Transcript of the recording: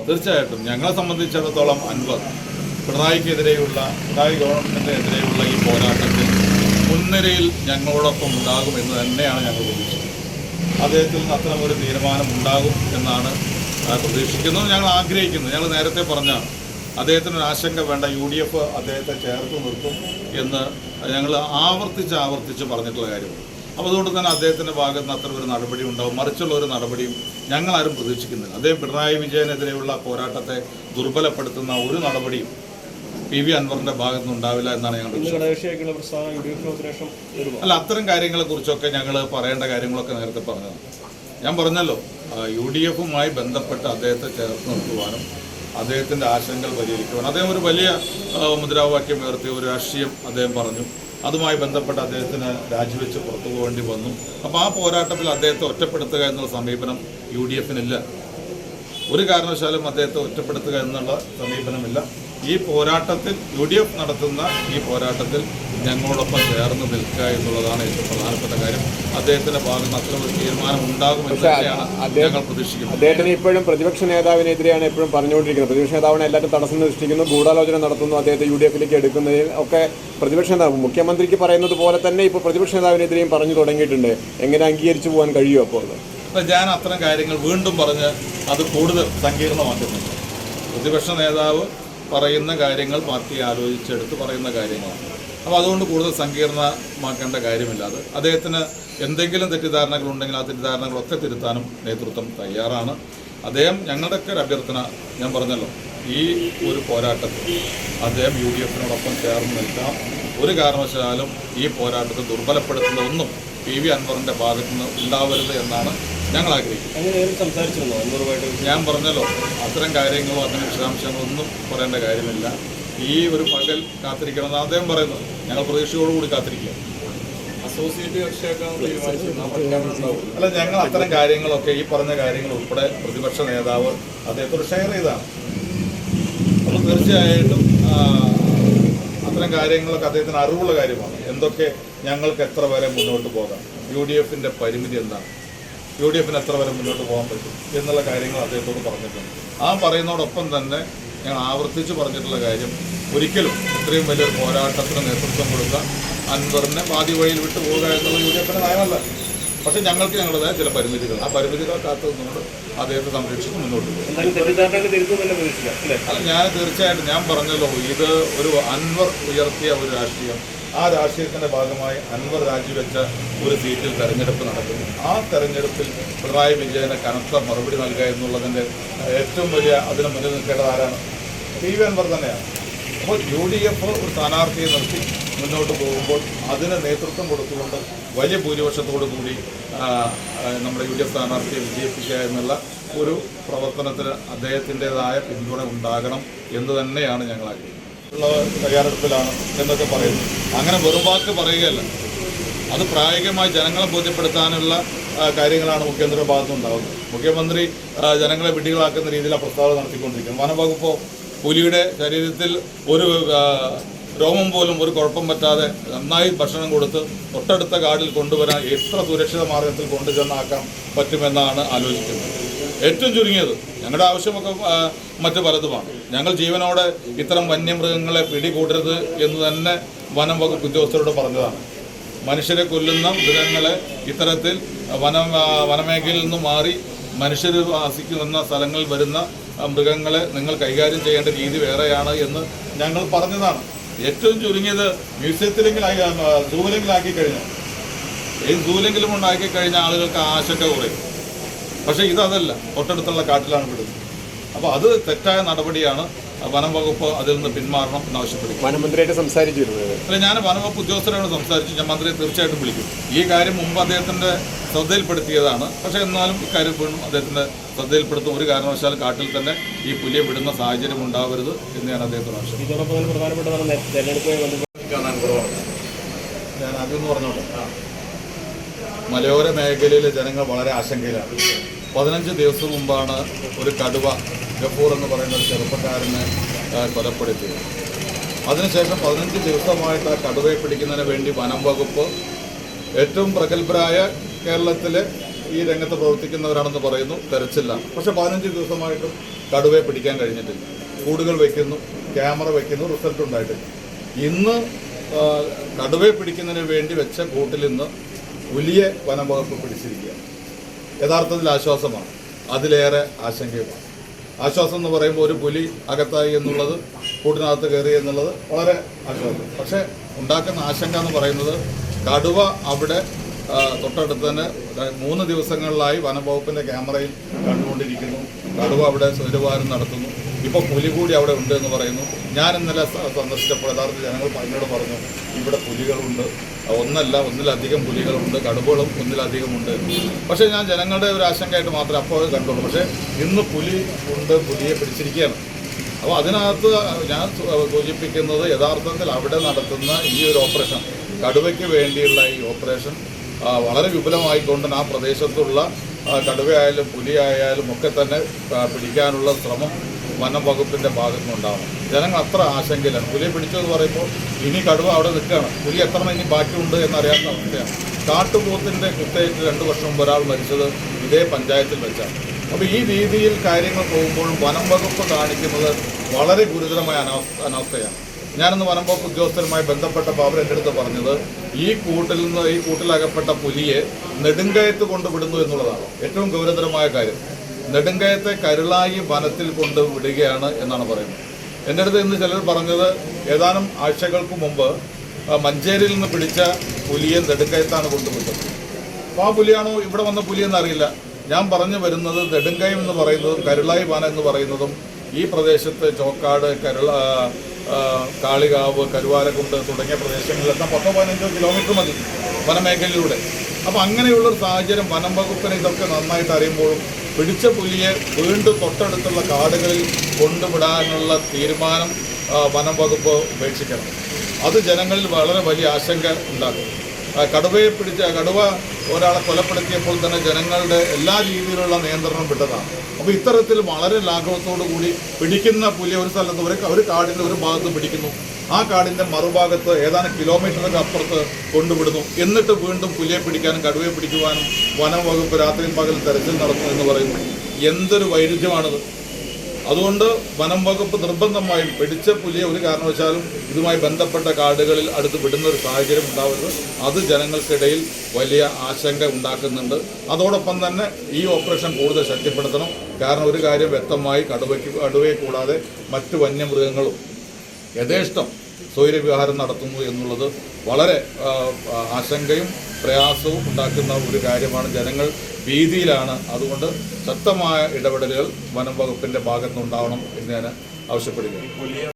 തീർച്ചയായിട്ടും ഞങ്ങളെ സംബന്ധിച്ചിടത്തോളം അൻവർ പിണറായി ഗവൺമെൻറ്റിനെതിരെയുള്ള ഈ പോരാട്ടത്തിൽ മുൻനിരയിൽ ഞങ്ങളോടൊപ്പം ഉണ്ടാകുമെന്ന് തന്നെയാണ് ഞങ്ങൾ പ്രതീക്ഷിക്കുന്നത്. അദ്ദേഹത്തിൽ നിന്ന് അത്തരമൊരു തീരുമാനം ഉണ്ടാകും എന്നാണ് പ്രതീക്ഷിക്കുന്നത്, ഞങ്ങൾ ആഗ്രഹിക്കുന്നത്. ഞങ്ങൾ നേരത്തെ പറഞ്ഞാണ് അദ്ദേഹത്തിനൊരു ആശങ്ക വേണ്ട, UDF അദ്ദേഹത്തെ ചേർത്ത് നിർത്തും എന്ന് ഞങ്ങൾ ആവർത്തിച്ച് പറഞ്ഞിട്ടുള്ള കാര്യമാണ്. അപ്പോൾ അതുകൊണ്ട് തന്നെ അദ്ദേഹത്തിൻ്റെ ഭാഗത്ത് നിന്ന് അത്ര ഒരു നടപടി ഉണ്ടാവും, മറിച്ചുള്ള ഒരു നടപടിയും ഞങ്ങളാരും പ്രതീക്ഷിക്കുന്നില്ല. അദ്ദേഹം പിണറായി വിജയനെതിരെയുള്ള പോരാട്ടത്തെ ദുർബലപ്പെടുത്തുന്ന ഒരു നടപടിയും PV അൻവറിൻ്റെ ഭാഗത്തുനിന്ന് ഉണ്ടാവില്ല എന്നാണ് ഞങ്ങൾ. അല്ല, അത്തരം കാര്യങ്ങളെക്കുറിച്ചൊക്കെ ഞങ്ങൾ പറയേണ്ട കാര്യങ്ങളൊക്കെ നേരത്തെ പറഞ്ഞതാണ്. ഞാൻ പറഞ്ഞല്ലോ, UDFുമായി ബന്ധപ്പെട്ട് അദ്ദേഹത്തെ ചേർത്ത് നിർത്തുവാനും അദ്ദേഹത്തിൻ്റെ ആശങ്കകൾ പരിഹരിക്കുവാനും അദ്ദേഹം ഒരു വലിയ മുദ്രാവാക്യം ഉയർത്തിയ ഒരു രാഷ്ട്രീയം അദ്ദേഹം പറഞ്ഞു. അതുമായി ബന്ധപ്പെട്ട് അദ്ദേഹത്തിന് രാജിവെച്ച് പുറത്തു പോകേണ്ടി വന്നു. അപ്പോൾ ആ പോരാട്ടത്തിൽ അദ്ദേഹത്തെ ഒറ്റപ്പെടുത്തുക എന്നുള്ള സമീപനം UDFിനില്ല. ഒരു കാരണവശാലും അദ്ദേഹത്തെ ഒറ്റപ്പെടുത്തുക എന്നുള്ള സമീപനമില്ല. ഈ പോരാട്ടത്തിൽ UDF നടത്തുന്ന ഈ പോരാട്ടത്തിൽ ഞങ്ങളോടൊപ്പം ചേർന്ന് നിൽക്കുക എന്നുള്ളതാണ് ഏറ്റവും പ്രധാനപ്പെട്ട കാര്യം. അദ്ദേഹത്തിന്റെ ഭാഗത്ത് അത്ര ഒരു തീരുമാനം ഉണ്ടാകുമെന്ന് തന്നെയാണ് ഞങ്ങൾ പ്രതീക്ഷിക്കുന്നത്. അദ്ദേഹത്തിന് ഇപ്പോഴും പ്രതിപക്ഷ നേതാവിനെതിരെയാണ് എപ്പോഴും പറഞ്ഞുകൊണ്ടിരിക്കുന്നത്. പ്രതിപക്ഷ നേതാവിനെ എല്ലാവരും തടസ്സം സൃഷ്ടിക്കുന്നു, ഗൂഢാലോചന നടത്തുന്നു, അദ്ദേഹത്തെ UDFിലേക്ക് എടുക്കുന്നതിൽ ഒക്കെ പ്രതിപക്ഷ നേതാവ് മുഖ്യമന്ത്രിക്ക് പറയുന്നത് പോലെ തന്നെ ഇപ്പോൾ പ്രതിപക്ഷ നേതാവിനെതിരെയും പറഞ്ഞു തുടങ്ങിയിട്ടുണ്ട്. എങ്ങനെ അംഗീകരിച്ചു പോകാൻ കഴിയുമോ? അപ്പോൾ ഞാൻ അത്തരം കാര്യങ്ങൾ വീണ്ടും പറഞ്ഞ് അത് കൂടുതൽ സങ്കീർണമാക്കുന്നുണ്ട്. പ്രതിപക്ഷ നേതാവ് പറയുന്ന കാര്യങ്ങൾ പാർട്ടി ആലോചിച്ചെടുത്ത് പറയുന്ന കാര്യങ്ങളാണ്. അപ്പോൾ അതുകൊണ്ട് കൂടുതൽ സങ്കീർണമാക്കേണ്ട കാര്യമില്ല. അത് അദ്ദേഹത്തിന് എന്തെങ്കിലും തെറ്റിദ്ധാരണകൾ ഉണ്ടെങ്കിൽ ആ തെറ്റിദ്ധാരണകളൊക്കെ തിരുത്താനും നേതൃത്വം തയ്യാറാണ്. അദ്ദേഹം ഞങ്ങളുടെയൊക്കെ ഒരു അഭ്യർത്ഥന ഞാൻ പറഞ്ഞല്ലോ, ഈ ഒരു പോരാട്ടത്തിൽ അദ്ദേഹം UDFിനോടൊപ്പം ചേർന്ന് നിൽക്കാം. ഒരു കാരണവശാലും ഈ പോരാട്ടത്തെ ദുർബലപ്പെടുത്തുന്ന ഒന്നും PV അൻവറിൻ്റെ ഭാഗത്തുനിന്ന് ഉണ്ടാവരുത് എന്നാണ് ഞങ്ങൾ ആഗ്രഹിക്കുന്നത്. ഞാൻ പറഞ്ഞല്ലോ, അത്തരം കാര്യങ്ങളോ അത്തരം വിശദാംശങ്ങളൊന്നും പറയേണ്ട കാര്യമില്ല. ഈ ഒരു പകൽ കാത്തിരിക്കണമെന്ന് അദ്ദേഹം പറയുന്നത് ഞങ്ങൾ പ്രതീക്ഷയോടുകൂടി കാത്തിരിക്കുക. അല്ല, ഞങ്ങൾ അത്തരം കാര്യങ്ങളൊക്കെ ഈ പറഞ്ഞ കാര്യങ്ങൾ ഉൾപ്പെടെ പ്രതിപക്ഷ നേതാവ് അദ്ദേഹത്തോട് ഷെയർ ചെയ്താണ്. അപ്പോൾ തീർച്ചയായിട്ടും അത്തരം കാര്യങ്ങളൊക്കെ അദ്ദേഹത്തിന് അറിവുള്ള കാര്യമാണ്. എന്തൊക്കെ ഞങ്ങൾക്ക് എത്ര വരെ മുന്നോട്ട് പോകാം, UDFിൻ്റെ പരിമിതി എന്താണ്, UDFിന് എത്ര വരെ മുന്നോട്ട് പോകാൻ പറ്റും എന്നുള്ള കാര്യങ്ങൾ അദ്ദേഹത്തോട് പറഞ്ഞിട്ടുണ്ട്. ആ പറയുന്നതോടൊപ്പം തന്നെ ഞങ്ങൾ ആവർത്തിച്ച് പറഞ്ഞിട്ടുള്ള കാര്യം, ഒരിക്കലും ഇത്രയും വലിയൊരു പോരാട്ടത്തിന് നേതൃത്വം കൊടുത്ത അൻവറിനെ പാതി വഴിയിൽ വിട്ടു പോവുക എന്നുള്ള UDFിൻ്റെ നയമല്ല. പക്ഷേ ഞങ്ങൾക്ക് ഞങ്ങളുടേതായ ചില പരിമിതികൾ, ആ പരിമിതികൾ കാത്തു നിന്നുകൊണ്ട് അദ്ദേഹത്തെ സംരക്ഷിച്ച് മുന്നോട്ട് പോകും. അല്ല, ഞാൻ തീർച്ചയായിട്ടും ഞാൻ പറഞ്ഞല്ലോ, ഇത് ഒരു അൻവർ ഉയർത്തിയ ഒരു രാഷ്ട്രീയം, ആ രാഷ്ട്രീയത്തിൻ്റെ ഭാഗമായി അൻവർ രാജിവെച്ച ഒരു സീറ്റിൽ തെരഞ്ഞെടുപ്പ് നടക്കുന്നു. ആ തെരഞ്ഞെടുപ്പിൽ പിണറായി വിജയന് കനത്ത മറുപടി നൽകുക എന്നുള്ളതിൻ്റെ ഏറ്റവും വലിയ അതിന് മുന്നിൽ നിൽക്കേണ്ടത് ആരാണ്? PV അൻവർ തന്നെയാണ്. അപ്പോൾ UDF ഒരു സ്ഥാനാർത്ഥിയെ നിർത്തി മുന്നോട്ട് പോകുമ്പോൾ അതിന് നേതൃത്വം കൊടുത്തുകൊണ്ട് വലിയ ഭൂരിപക്ഷത്തോടു കൂടി നമ്മുടെ UDF സ്ഥാനാർത്ഥിയെ വിജയിപ്പിക്കുക എന്നുള്ള ഒരു പ്രവർത്തനത്തിന് അദ്ദേഹത്തിൻ്റെതായ പിന്തുണ ഉണ്ടാകണം എന്ന് തന്നെയാണ് ഞങ്ങൾ ആഗ്രഹിക്കുന്നത്. ഉള്ള തയ്യാറെടുപ്പിലാണ് എന്നൊക്കെ പറയുന്നു. അങ്ങനെ വെറും വാക്ക് പറയുകയല്ല, അത് പ്രായോഗികമായി ജനങ്ങളെ ബോധ്യപ്പെടുത്താനുള്ള കാര്യങ്ങളാണ് മുഖ്യമന്ത്രിയുടെ ഭാഗത്തുനിന്നുണ്ടാകുന്നത്. മുഖ്യമന്ത്രി ജനങ്ങളെ വിഡ്ഢികളാക്കുന്ന രീതിയിൽ ആ പ്രസ്താവന നടത്തിക്കൊണ്ടിരിക്കുന്നു. വനംവകുപ്പോ പുലിയുടെ ശരീരത്തിൽ ഒരു രോമം പോലും ഒരു കുഴപ്പം പറ്റാതെ നന്നായി ഭക്ഷണം കൊടുത്ത് തൊട്ടടുത്ത കാടിൽ കൊണ്ടുവരാൻ എത്ര സുരക്ഷിത മാർഗത്തിൽ കൊണ്ടുചെന്നാക്കാൻ പറ്റുമെന്നാണ് ആലോചിക്കുന്നത്. ഏറ്റവും ചുരുങ്ങിയത് ഞങ്ങളുടെ ആവശ്യമൊക്കെ മറ്റു പലതുമാണ്. ഞങ്ങൾ ജീവനോടെ ഇത്തരം വന്യമൃഗങ്ങളെ പിടികൂടരുത് എന്ന് തന്നെ വനം വകുപ്പ് ഉദ്യോഗസ്ഥരോട് പറഞ്ഞതാണ്. മനുഷ്യരെ കൊല്ലുന്ന മൃഗങ്ങളെ ഇത്തരത്തിൽ വനമേഖലയിൽ നിന്നും മാറി മനുഷ്യർ വാസിക്കുന്ന സ്ഥലങ്ങളിൽ വരുന്ന മൃഗങ്ങളെ നിങ്ങൾ കൈകാര്യം ചെയ്യേണ്ട രീതി വേറെയാണ് എന്ന് ഞങ്ങൾ പറഞ്ഞതാണ്. ഏറ്റവും ചുരുങ്ങിയത് മ്യൂസിയത്തിലെങ്കിലും സൂവിലെങ്കിലും ആക്കി കഴിഞ്ഞാൽ, ഏത് സൂവിലെങ്കിലും ഉണ്ടാക്കി കഴിഞ്ഞാൽ ആളുകൾക്ക് ആശങ്ക കുറയും. പക്ഷേ ഇതല്ല, തൊട്ടടുത്തുള്ള കാട്ടിലാണ് വിടുന്നത്. അപ്പോൾ അത് തെറ്റായ നടപടിയാണ്. വനം വകുപ്പ് അതിൽ നിന്ന് പിന്മാറണം എന്നാവശ്യപ്പെടും. വനമന്ത്രിയായിട്ട് സംസാരിച്ചിരുന്നത് അല്ല, ഞാൻ വനംവകുപ്പ് ഉദ്യോഗസ്ഥരോട് സംസാരിച്ചു. ഞാൻ മന്ത്രിയെ തീർച്ചയായിട്ടും വിളിക്കും. ഈ കാര്യം മുമ്പ് അദ്ദേഹത്തിൻ്റെ ശ്രദ്ധയിൽപ്പെടുത്തിയതാണ്. പക്ഷേ എന്നാലും ഇക്കാര്യം വീണ്ടും അദ്ദേഹത്തിൻ്റെ ശ്രദ്ധയിൽപ്പെടുത്തും. ഒരു കാരണവശാലും കാട്ടിൽ തന്നെ ഈ പുലിയെ വിടുന്ന സാഹചര്യം ഉണ്ടാവരുത് എന്ന് ഞാൻ അദ്ദേഹത്തോട് ആവശ്യം. ഇതോടൊപ്പം പ്രധാനപ്പെട്ട ഞാൻ അതൊന്ന് പറഞ്ഞോട്ടെ. മലയോര മേഖലയിലെ ജനങ്ങൾ വളരെ ആശങ്കയിലാണ്. 15 ദിവസം മുമ്പാണ് ഒരു കടുവ, ഗഫൂർ എന്ന് പറയുന്ന ഒരു ചെറുപ്പക്കാരനെ കൊലപ്പെടുത്തിയത്. അതിനുശേഷം 15 ദിവസമായിട്ട് ആ കടുവയെ പിടിക്കുന്നതിന് വേണ്ടി വനം വകുപ്പ് ഏറ്റവും പ്രഗത്ഭരായ കേരളത്തിലെ ഈ രംഗത്ത് പ്രവർത്തിക്കുന്നവരാണെന്ന് പറയുന്നു, തെരച്ചില്ല. പക്ഷെ 15 ദിവസമായിട്ടും കടുവയെ പിടിക്കാൻ കഴിഞ്ഞിട്ടില്ല. കൂടുകൾ വയ്ക്കുന്നു, ക്യാമറ വയ്ക്കുന്നു, റിസൾട്ട് ഉണ്ടായിട്ടില്ല. ഇന്ന് കടുവയെ പിടിക്കുന്നതിന് വേണ്ടി വെച്ച കൂട്ടിൽ നിന്ന് പുലിയെ വനം വകുപ്പ് പിടിച്ചിരിക്കുകയാണ്. യഥാർത്ഥത്തിൽ ആശ്വാസമാണ്, അതിലേറെ ആശങ്കയുമാണ്. ആശ്വാസം എന്ന് പറയുമ്പോൾ ഒരു പുലി അകത്തായി എന്നുള്ളത്, കൂട്ടിനകത്ത് കയറി എന്നുള്ളത് വളരെ ആശ്വാസം. പക്ഷേ ഉണ്ടാക്കുന്ന ആശങ്ക എന്ന് പറയുന്നത് കടുവ അവിടെ തൊട്ടടുത്ത് തന്നെ 3 ദിവസങ്ങളിലായി വനം വകുപ്പിൻ്റെ ക്യാമറയിൽ കണ്ടുകൊണ്ടിരിക്കുന്നു. കടുവ അവിടെ സ്വൈരവാരം നടത്തുന്നു. ഇപ്പോൾ പുലി കൂടി അവിടെ ഉണ്ട് എന്ന് പറയുന്നു. ഞാൻ ഇന്നലെ സന്ദർശിച്ചപ്പോൾ യഥാർത്ഥ ജനങ്ങൾ എന്നോട് പറഞ്ഞു, ഇവിടെ പുലികളുണ്ട്, ഒന്നിലധികം പുലികളുണ്ട്, കടുവകളും ഒന്നിലധികമുണ്ട്. പക്ഷേ ഞാൻ ജനങ്ങളുടെ ഒരു ആശങ്കയായിട്ട് മാത്രമേ അപ്പോൾ കണ്ടുള്ളൂ. പക്ഷേ ഇന്ന് പുലി ഉണ്ട്, പുലിയെ പിടിച്ചിരിക്കുകയാണ്. അപ്പോൾ അതിനകത്ത് ഞാൻ സൂചിപ്പിക്കുന്നത് യഥാർത്ഥത്തിൽ അവിടെ നടത്തുന്ന ഈ ഒരു ഓപ്പറേഷൻ, കടുവയ്ക്ക് വേണ്ടിയുള്ള ഈ ഓപ്പറേഷൻ വളരെ വിപുലമായിക്കൊണ്ട് ആ പ്രദേശത്തുള്ള കടുവയായാലും പുലിയായാലും ഒക്കെ തന്നെ പിടിക്കാനുള്ള ശ്രമം വനം വകുപ്പിൻ്റെ ഭാഗത്തുനിന്നുണ്ടാവണം. ജനങ്ങൾ അത്ര ആശങ്കയിലാണ്. പുലിയെ പിടിച്ചതെന്ന് പറയുമ്പോൾ ഇനി കടുവ അവിടെ നിൽക്കുകയാണ്. പുലി എത്ര ഇനി ബാക്കിയുണ്ട് എന്നറിയാത്ത അവസ്ഥയാണ്. കാട്ടുപോത്തിൻ്റെ കുത്തേറ്റ് 2 വർഷം മുമ്പ് ഒരാൾ മരിച്ചത് ഇതേ പഞ്ചായത്തിൽ വെച്ചാണ്. അപ്പോൾ ഈ രീതിയിൽ കാര്യങ്ങൾ പോകുമ്പോൾ വനം വകുപ്പ് കാണിക്കുന്നത് വളരെ ഗുരുതരമായ അനാവസ്ഥയാണ്. ഞാനിന്ന് വനം വകുപ്പ് ഉദ്യോഗസ്ഥരുമായി ബന്ധപ്പെട്ടപ്പോൾ അവർ എൻ്റെ അടുത്ത് പറഞ്ഞത്, ഈ കൂട്ടിലകപ്പെട്ട പുലിയെ നെടുങ്കയത്ത് കൊണ്ടുവിടുന്നു എന്നുള്ളതാണ് ഏറ്റവും ഗൗരവതരമായ കാര്യം. നെടുങ്കയത്തെ കരുളായി വനത്തിൽ കൊണ്ട് വിടുകയാണ് എന്നാണ് പറയുന്നത്. എൻ്റെ അടുത്ത് ഇന്ന് ചിലർ പറഞ്ഞത് ഏതാനും ആഴ്ചകൾക്ക് മുമ്പ് മഞ്ചേരിയിൽ നിന്ന് പിടിച്ച പുലിയെ നെടുങ്കയത്താണ് കൊണ്ടുവിട്ടത്. അപ്പോൾ ആ പുലിയാണോ ഇവിടെ വന്ന പുലിയെന്ന് അറിയില്ല. ഞാൻ പറഞ്ഞു വരുന്നത് നെടുങ്കയം എന്ന് പറയുന്നതും കരുളായി വനം എന്ന് പറയുന്നതും ഈ പ്രദേശത്ത് ചോക്കാട്, കാളികാവ്, കരുവാരക്കുണ്ട് തുടങ്ങിയ പ്രദേശങ്ങളിലെത്താൻ 10-15 കിലോമീറ്റർ മതി വനമേഖലയിലൂടെ. അപ്പോൾ അങ്ങനെയുള്ളൊരു സാഹചര്യം വനം വകുപ്പിനെ ഇതൊക്കെ നന്നായിട്ട് അറിയുമ്പോഴും പിടിച്ച പുലിയെ വീണ്ടും തൊട്ടടുത്തുള്ള കാടുകളിൽ കൊണ്ടുവിടാനുള്ള തീരുമാനം വനം വകുപ്പ് ഉപേക്ഷിക്കണം. അത് ജനങ്ങളിൽ വളരെ വലിയ ആശങ്ക ഉണ്ടാക്കും. കടുവ ഒരാളെ കൊലപ്പെടുത്തിയപ്പോൾ തന്നെ ജനങ്ങളുടെ എല്ലാ രീതിയിലുള്ള നിയന്ത്രണം വിട്ടതാണ്. അപ്പോൾ ഇത്തരത്തിൽ വളരെ ലാഘവത്തോടു കൂടി പിടിക്കുന്ന പുലി ഒരു സ്ഥലത്ത് ഒരു കാടിൻ്റെ ഒരു ഭാഗത്ത് പിടിക്കുന്നു, ആ കാടിൻ്റെ മറുഭാഗത്ത് ഏതാനും കിലോമീറ്ററുകൾക്ക് അപ്പുറത്ത് കൊണ്ടുവിടുന്നു. എന്നിട്ട് വീണ്ടും പുലിയെ പിടിക്കാനും കടുവയെ പിടിക്കുവാനും വനം വകുപ്പ് രാത്രിയും പകൽ തെരച്ചിൽ നടത്തുന്നു എന്ന് പറയുന്നു. എന്തൊരു വൈരുദ്ധ്യമാണിത്! അതുകൊണ്ട് വനം വകുപ്പ് നിർബന്ധമായും പിടിച്ച പുലിയെ ഒരു കാരണവശാലും ഇതുമായി ബന്ധപ്പെട്ട കാടുകളിൽ അടുത്ത് വിടുന്ന ഒരു സാഹചര്യം ഉണ്ടാവരുത്. അത് ജനങ്ങൾക്കിടയിൽ വലിയ ആശങ്ക ഉണ്ടാക്കുന്നുണ്ട്. അതോടൊപ്പം തന്നെ ഈ ഓപ്പറേഷൻ കൂടുതൽ ശക്തിപ്പെടുത്തണം. കാരണം ഒരു കാര്യം വ്യക്തമായി, കടുവയെ കൂടാതെ മറ്റ് വന്യമൃഗങ്ങളും യഥേഷ്ടം സ്വൈരവിഹാരം നടത്തുന്നു എന്നുള്ളത് വളരെ ആശങ്കയും പ്രയാസവും ഉണ്ടാക്കുന്ന ഒരു കാര്യമാണ്. ജനങ്ങൾ ഭീതിയിലാണ്. അതുകൊണ്ട് ശക്തമായ ഇടപെടലുകൾ വനം വകുപ്പിൻ്റെ ഭാഗത്തുനിന്നുണ്ടാവണം എന്ന് ഞാൻ ആവശ്യപ്പെടുകയാണ്.